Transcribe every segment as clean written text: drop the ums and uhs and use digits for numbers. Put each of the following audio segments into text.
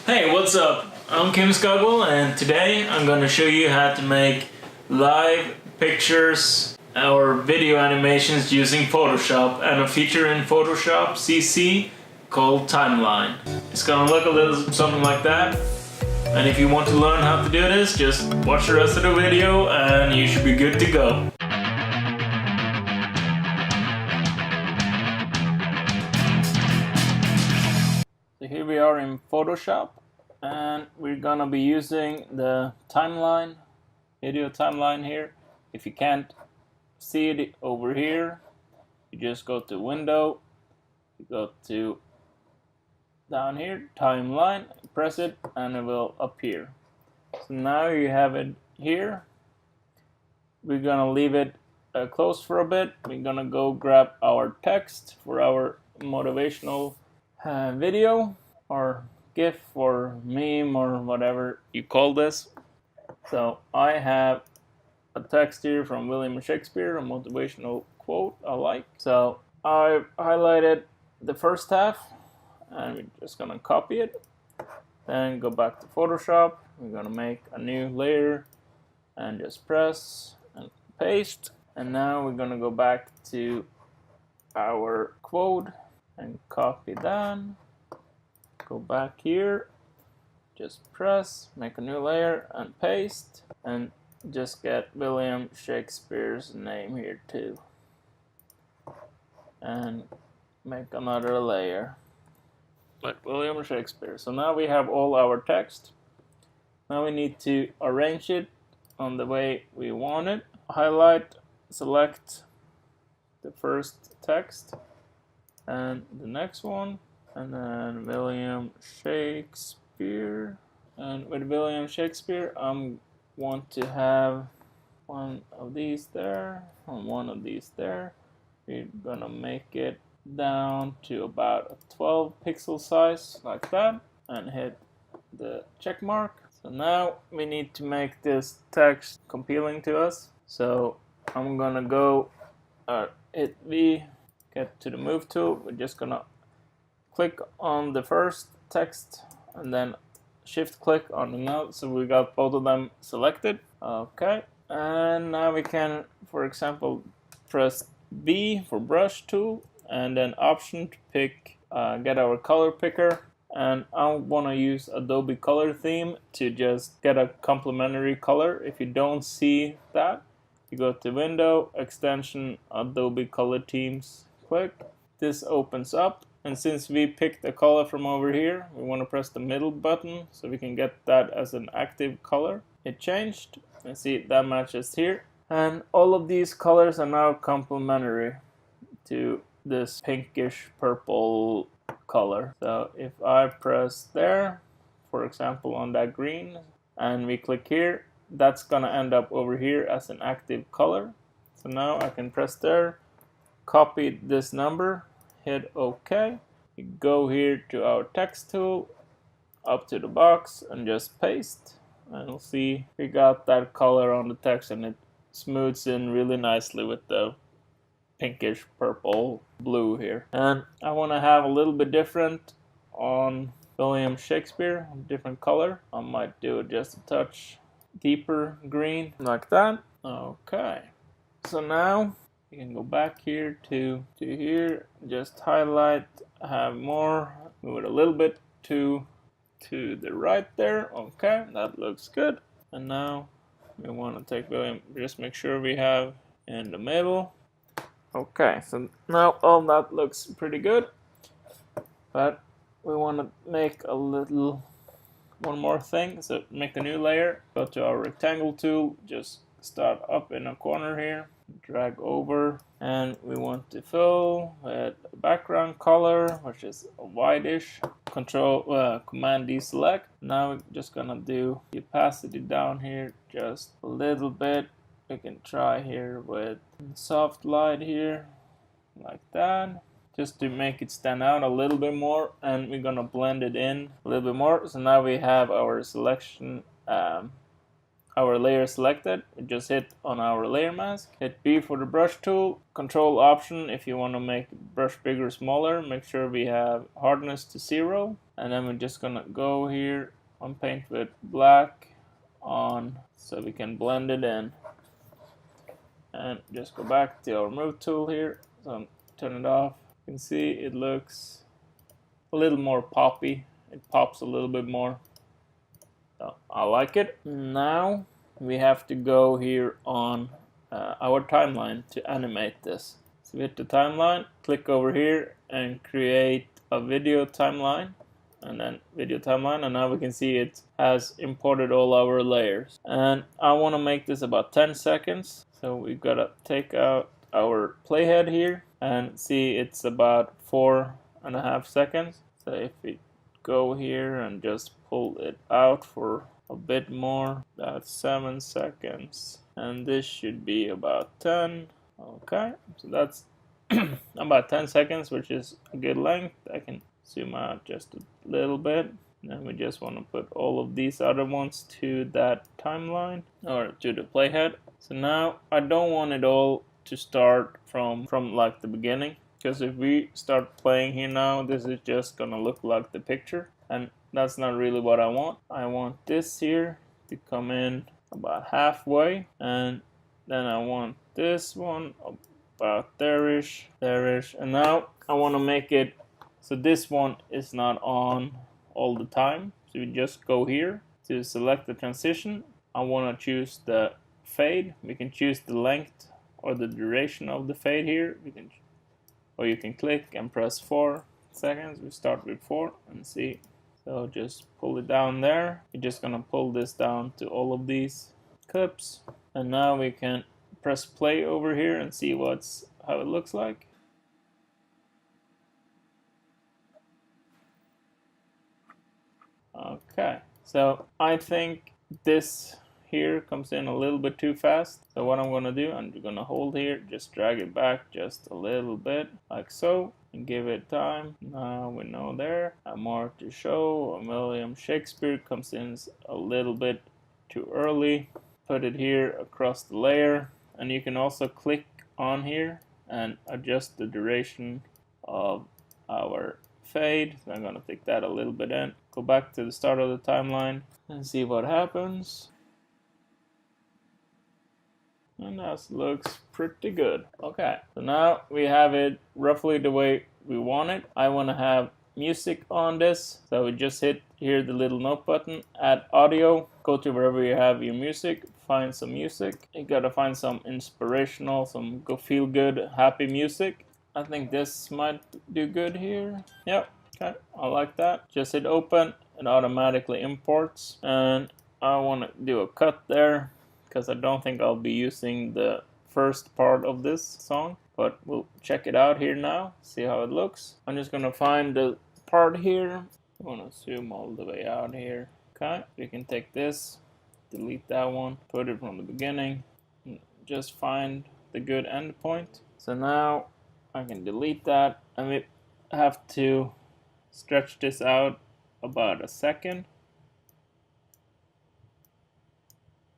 Hey, what's up? I'm Skaugvoll, and today I'm going to show you how to make live pictures or video animations using Photoshop and a feature in Photoshop CC called Timeline. It's going to look a little something like that, and if you want to learn how to do this, just watch the rest of the video and you should be good to go. So here we are in Photoshop, and we're gonna be using the timeline, video timeline here. If you can't see it over here, you just go to Window, you go to down here, Timeline, press it, and it will appear. So now you have it here. We're gonna leave it closed for a bit. We're gonna go grab our text for our motivational video or GIF or meme or whatever you call this. So I have a text here from William Shakespeare, a motivational quote I like. So I've highlighted the first half and we're just gonna copy it. Then go back to Photoshop. We're gonna make a new layer and just press and paste. And now we're gonna go back to our quote and copy that. Go back here, just press, make a new layer and paste, and just get William Shakespeare's name here too. And make another layer like William Shakespeare. So now we have all our text. Now we need to arrange it on the way we want it. Highlight, select the first text and the next one, and then William Shakespeare. And with William Shakespeare, I want to have one of these there and one of these there. We're gonna make it down to about a 12 pixel size like that and hit the check mark. So now we need to make this text compelling to us. So I'm gonna go hit V, get to the move tool. We're just gonna click on the first text and then shift click on the note, so we got both of them selected. Okay, and now we can, for example, press B for brush tool and then option to pick get our color picker, and I want to use Adobe color theme to just get a complementary color. If you don't see that, you go to Window, Extension, Adobe Color Themes, click. This opens up, and since we picked a color from over here, we want to press the middle button so we can get that as an active color. It changed, and see that matches here. And all of these colors are now complementary to this pinkish purple color. So if I press there, for example on that green, and we click here, that's gonna end up over here as an active color. So now I can press there, copy this number, hit OK. You go here to our text tool, up to the box, and just paste. And you'll see we got that color on the text, and it smooths in really nicely with the pinkish purple blue here. And I want to have a little bit different on William Shakespeare, different color. I might do it just a touch deeper green like that. Okay, so now you can go back here to here, just highlight, have more, move it a little bit to the right there. Okay, that looks good. And now we want to take William, just make sure we have in the middle. Okay, so now all that looks pretty good, but we want to make a little one more thing. So make a new layer, go to our rectangle tool, just start up in a corner here, drag over, and we want to fill with a background color which is a whitish. Command deselect. Now we're just gonna do the opacity down here just a little bit. We can try here with soft light here like that, just to make it stand out a little bit more, and we're gonna blend it in a little bit more. So now we have our selection our layer selected, we just hit on our layer mask, hit B for the brush tool, control option if you want to make the brush bigger or smaller, make sure we have hardness to 0, and then we're just gonna go here on paint with black on so we can blend it in, and just go back to our move tool here, so turn it off. You can see it looks a little more poppy, it pops a little bit more. So I like it. Now we have to go here on our timeline to animate this. So we hit the timeline, click over here and create a video timeline, and then video timeline, and now we can see it has imported all our layers. And I want to make this about 10 seconds. So we've got to take out our playhead here and see it's about 4.5 seconds. So if we go here and just pull it out for a bit more, that's 7 seconds, and this should be about 10. Okay, so that's about 10 seconds, which is a good length. I can zoom out just a little bit, and then we just want to put all of these other ones to that timeline or to the playhead. So now I don't want it all to start from like the beginning, because if we start playing here now, this is just gonna look like the picture, and that's not really what I want. I want this here to come in about halfway, and then I want this one about there-ish, and now I want to make it so this one is not on all the time. So we just go here to select the transition. I want to choose the fade. We can choose the length or the duration of the fade here. You can click and press 4 seconds. We start with 4 and see. So just pull it down there. We're just gonna pull this down to all of these clips, and now we can press play over here and see how it looks like. Okay, so I think this here comes in a little bit too fast. So what I'm gonna do, I'm gonna hold here, just drag it back just a little bit, like so, and give it time. Now we know there. More to show. William Shakespeare comes in a little bit too early. Put it here across the layer, and you can also click on here and adjust the duration of our fade. So I'm gonna take that a little bit in. Go back to the start of the timeline and see what happens. And that looks pretty good. Okay, so now we have it roughly the way we want it. I want to have music on this, so we just hit here the little note button, add audio, go to wherever you have your music, find some music. You gotta find some inspirational, some go feel good, happy music. I think this might do good here. Yep, okay, I like that. Just hit open, it automatically imports, and I want to do a cut there, because I don't think I'll be using the first part of this song, but we'll check it out here now, see how it looks. I'm just gonna find the part here. I want to zoom all the way out here. Okay, we can take this, delete that one, put it from the beginning, and just find the good endpoint. So now I can delete that, and we have to stretch this out about a second.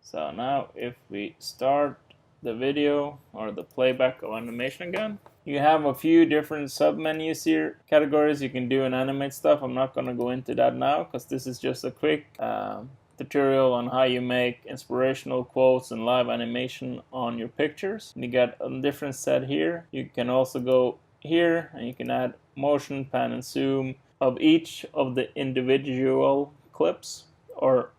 So now if we start the video or the playback of animation again, you have a few different sub-menus here, categories you can do and animate stuff. I'm not going to go into that now, because this is just a quick tutorial on how you make inspirational quotes and live animation on your pictures. And you got a different set here. You can also go here and you can add motion, pan and zoom of each of the individual clips or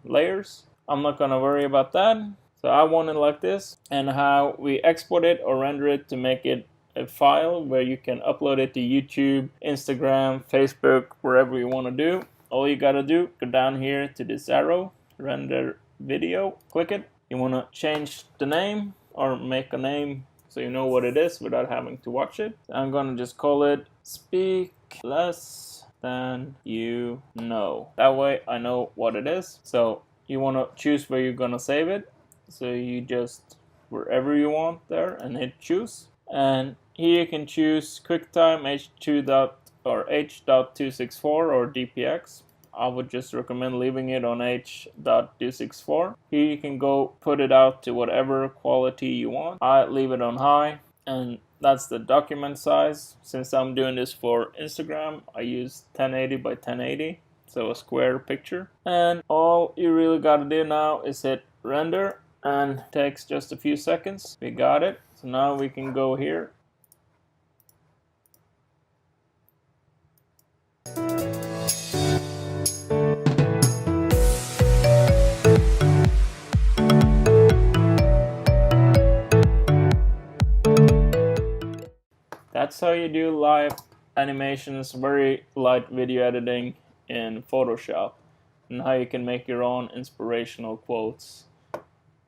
layers. I'm not gonna worry about that. So I want it like this, and how we export it or render it to make it a file where you can upload it to YouTube, Instagram, Facebook, wherever you want to do. All you gotta do, go down here to this arrow, render video, click it. You want to change the name or make a name so you know what it is without having to watch it. I'm gonna just call it Speak Less Than You Know. That way I know what it is. So you want to choose where you're gonna save it, so you just wherever you want there and hit choose, and here you can choose QuickTime H2 or H.264 or DPX. I would just recommend leaving it on H.264. Here you can go put it out to whatever quality you want. I leave it on high, and that's the document size. Since I'm doing this for Instagram, I use 1080 by 1080, so a square picture. And all you really gotta do now is hit render, and it takes just a few seconds. We got it. So now we can go here. That's how you do live animations, very light video editing in Photoshop, and how you can make your own inspirational quotes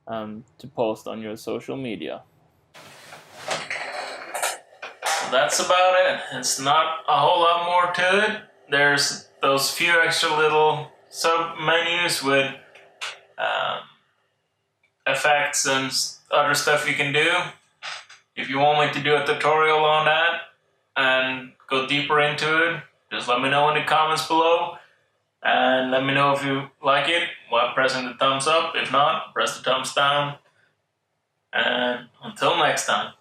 to post on your social media. So that's about it. It's not a whole lot more to it. There's those few extra little sub menus with effects and other stuff you can do. If you want me to do a tutorial on that and go deeper into it, just let me know in the comments below, and let me know if you like it while pressing the thumbs up. If not, press the thumbs down, and until next time.